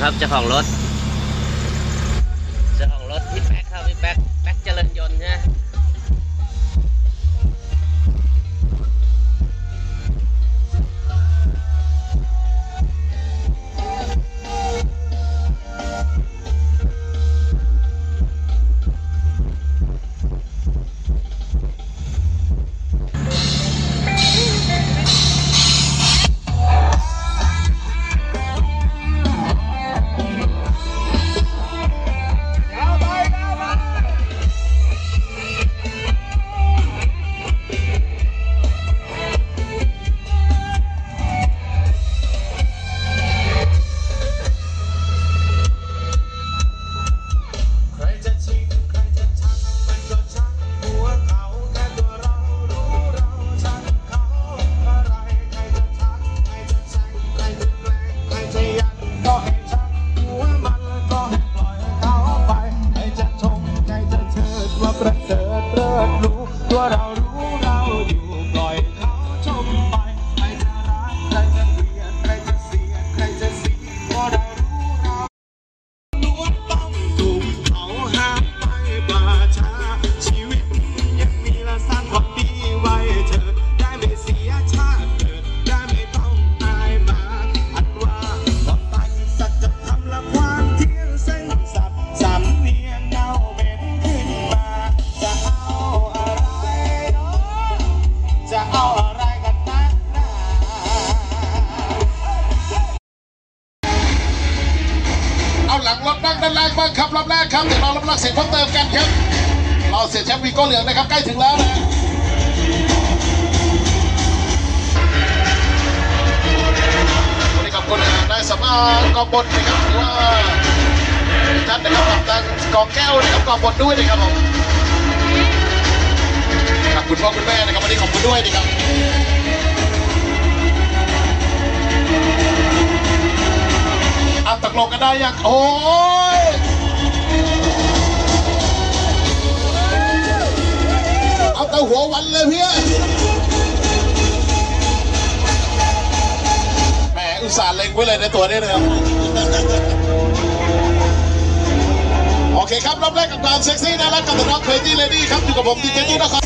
ครับเจ้าของรถพี่แป๊กครับพี่แป๊กเจริญยนต์ใช่ไหมหลังรถนั่งด้านล่างบ้างครับรอบแรกครับเดี๋ยวเรารับรักเสียงเพิ่มเติมกันครับเราเสียแชมป์วีโก้เหลืองนะครับใกล้ถึงแล้วนะวันนี้ขอบคุณนายสำอางกองบนนะครับหรือว่าท่านนะครับกับทางกองแก้วนะครับกองบนด้วยนะครับผมขอบคุณพ่อคุณแม่นะครับวันนี้ขอบคุณด้วยนะครับตกลงกันได้ยังโอ้ยเอาแต่หัววันเลยพี่แหมอุตส่าห์เล็งไว้เลยในตัวนี้นะครับโอเคครับรอบแรกกับความเซ็กซี่น่ารักกับน้องเพลตี้เลดี้ครับอยู่กับผมดีเจตู้นะครับ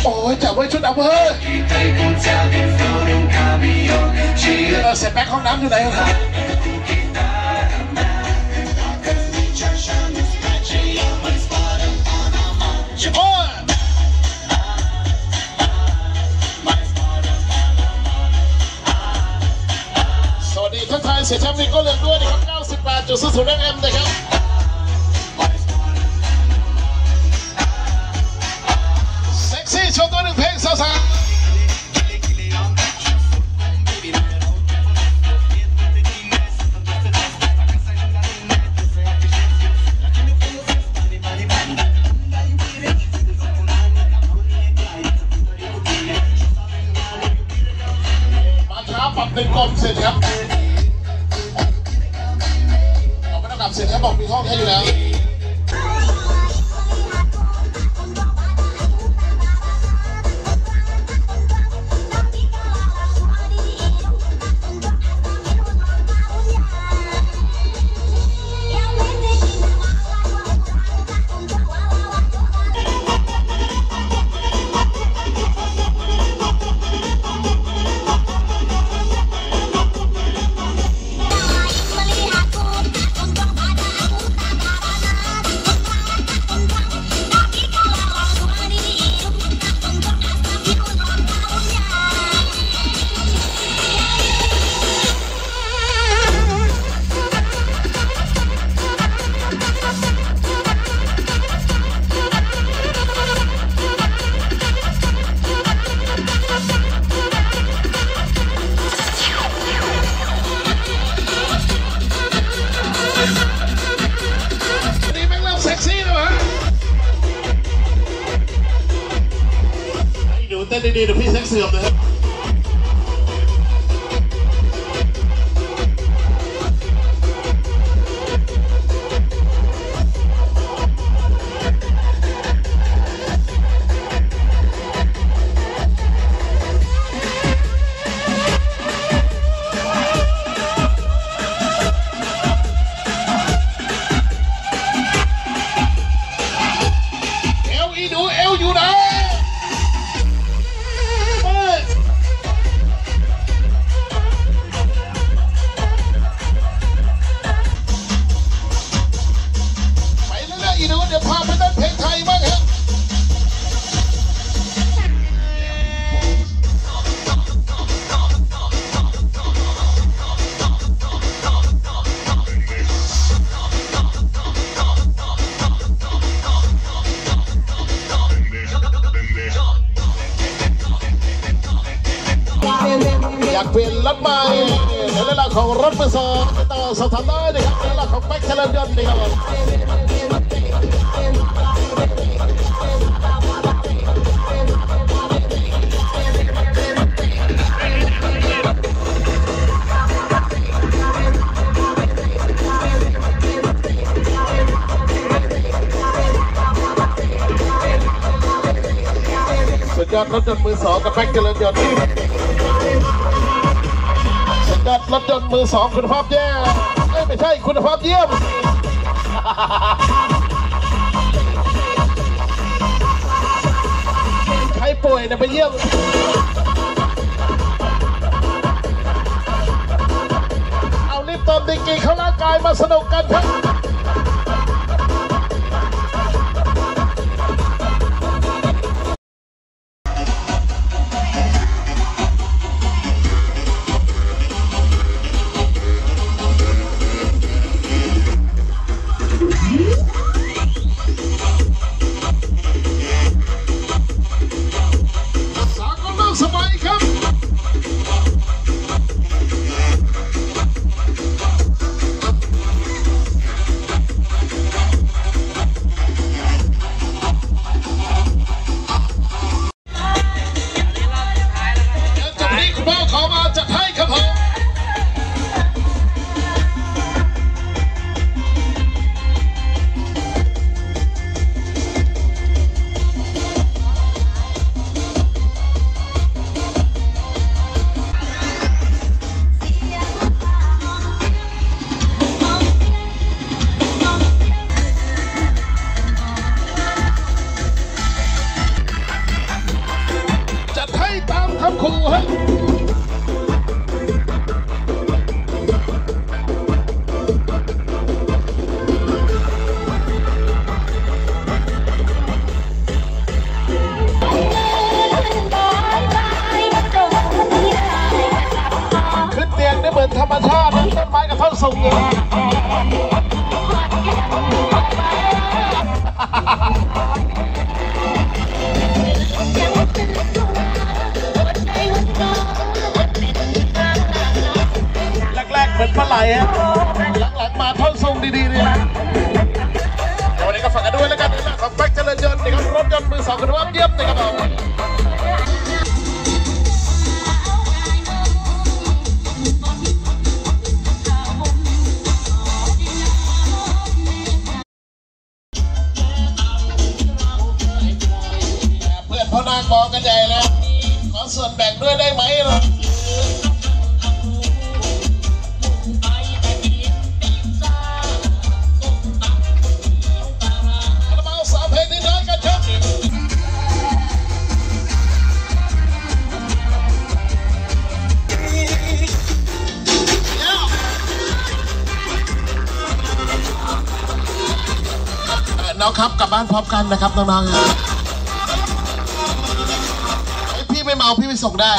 โอ้ยจับไว้ชุดอับเบอร์เสร็จแบ็คห้องน้ำอยู่ไหนครับโอ้ยสวัสดีทักทายเสียแชมป์วีโก้เหลืองด้วยนะครับ 98.00 FM นะครับโชว์ตัวหนึ่งเพลงสาวๆมาช้าปรับ1 กลมเสร็จครับเอาไประดับเสร็จครับบอกมีห้องให้อยู่แล้ว ดีๆเดี๋ยวพี่เซ็กเสื่อมนะครับอยากเปลี่ยนรถใหม่ในเรื่องของรถมือสองต่อสถานะนะครับในเรื่องของแบ็คเทเลยนต์นะครับสุดยอดรถยนต์มือสองกับแบ็คเทเลยนต์รถยนต์มือสองคุณภาพแย่ไม่ใช่คุณภาพเยี่ยมใครป่วยนะไปเยี่ยมเอารีบเติมดีกรีเข้าร่างกายมาสนุกกันครับเหมือนธรรมชาติต้นไม้กับท่อนสูงแรกๆเหมือนปลาไหลฮะหลังๆมาท่อนสูงดีๆเลยนะเดี๋ยววันนี้ก็ฝากกันด้วยแล้วกันนะของแบ็คเจริญยนต์นะครับรถยนต์มือสองคุณภาพเยี่ยมนะครับผมพอนางมองกันใหญ่แล้วขอส่วนแบ่งด้วยได้ไหมล่ะเรามาสาวเพลงนี้น้อยกันครับน้องครับกลับบ้านพร้อมกันนะครับน้องๆไม่เมาพี่ไปส่งได้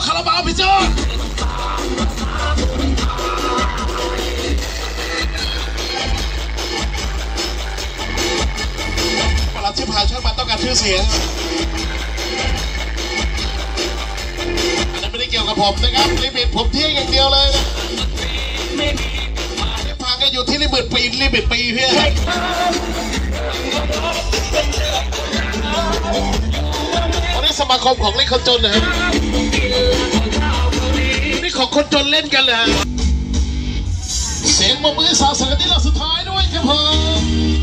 คาราบาวพี่โจปลัดชิบหายช่วยมันต้องการชื่อเสียงอันนั้นไม่ได้เกี่ยวกับผมนะครับลิมิตผมเที่ยงอย่างเดียวเลยนะพากันอยู่ที่ลิมิตปีเพี่อนนี้สมาคมของเล่นคนจนนะนี่ของคนจนเล่นกันเลยเสียงปรบมือสาวสังกัดที่เราสุดท้ายด้วยครับผม